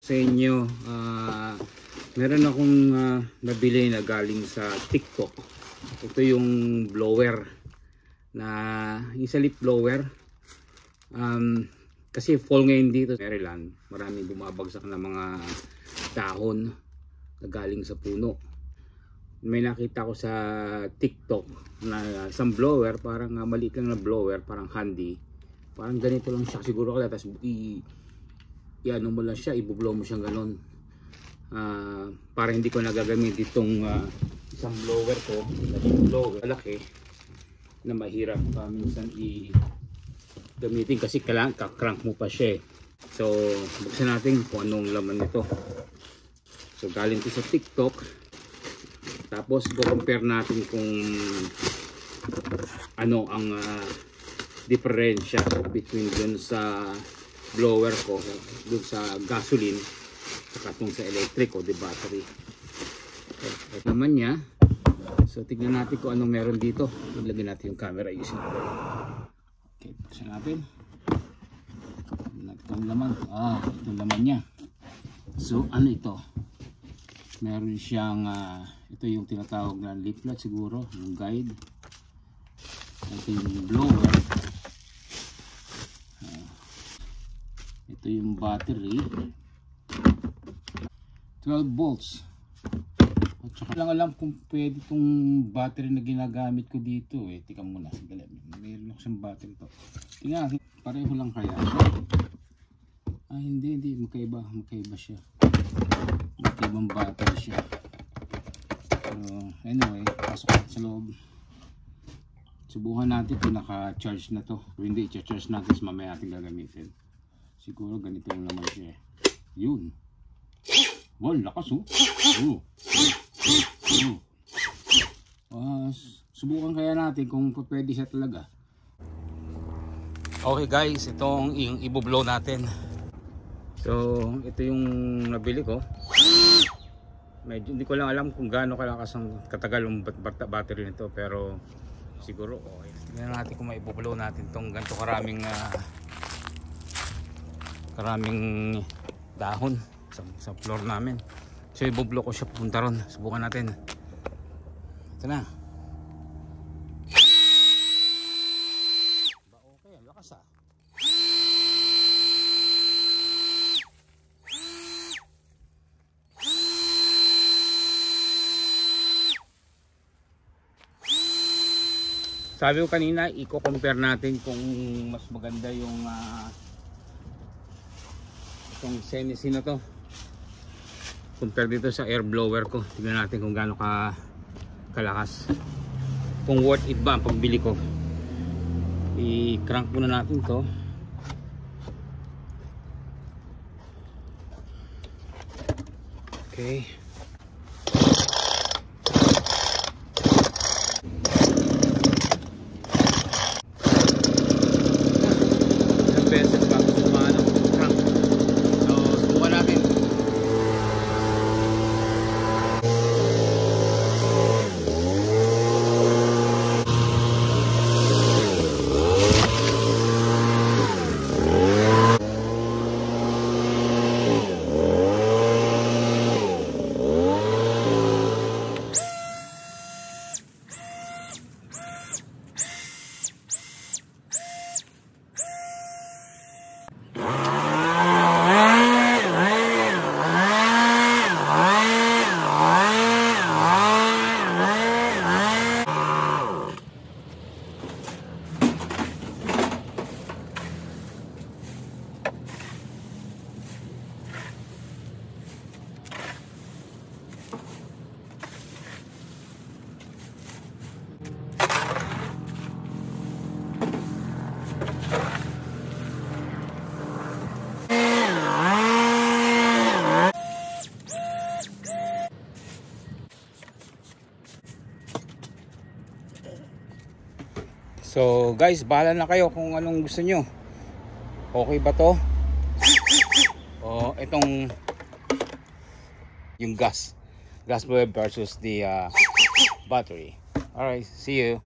sa inyo, meron akong nabili na galing sa TikTok. Ito yung blower na yung sa leaf blower. Kasi fall ngayon dito sa Maryland, maraming bumabagsak na mga dahon na galing sa puno. May nakita ko sa TikTok na isang blower, parang maliit lang na blower, parang handy, parang ganito lang siya siguro kaya, tapos i-ano mo lang siya, i-blow mo siyang ganon. Para hindi ko nagagamit itong isang blower ko, blower malaki na mahirap minsan i-gamitin kasi kailangan kakrank mo pa siya. So buksan natin kung anong laman nito. So galing ko sa TikTok, tapos i-compare natin kung ano ang diferensya between dun sa blower ko, dun sa gasoline, saka itong sa electric o the battery. Ito naman niya. So tignan natin kung anong meron dito. Ilagay natin yung camera using. Okay, buksan natin. Itong laman. Itong laman niya. So ano ito? Meron siyang ito yung tinatawag na leaflet siguro, yung guide. Ito yung blower. Ito yung battery. 12 volts. At saka lang alam kung pwede itong battery na ginagamit ko dito eh. Tika muna, sandali. Mayroon ako siyang battery to. Tingnan, pareho lang kaya. Hindi, magkaiba siya. Magkaibang battery siya. Anyway, pasok natin sa loob. Subukan natin kung naka-charge na to. Kung hindi, i-charge natin sa mamaya natin gagamitin. Siguro ganito yung naman siya. Yun. Wow, lakas oh. Subukan kaya natin kung pwede siya talaga. Okay guys, itong yung i-blow natin. So, ito yung nabili ko. Medyo hindi ko lang alam kung gaano kalakas ang katagal yung battery nito, pero siguro okay. Tingnan natin kung mai-blow natin tong ganito karaming dahon sa floor namin. So i-blow ko siya papunta ron. Subukan natin. Ito na. Okay, lakas ah. Sabi ko kanina, i-compare natin kung mas maganda yung itong Senesi na to compare dito sa air blower ko. Tignan natin kung gaano kalakas, kung worth it ba ang pagbili ko. I-crank muna natin to. Okay. So guys, bahala na kayo kung anong gusto nyo. Okay ba to? O itong yung gas blower versus the battery. Alright, see you.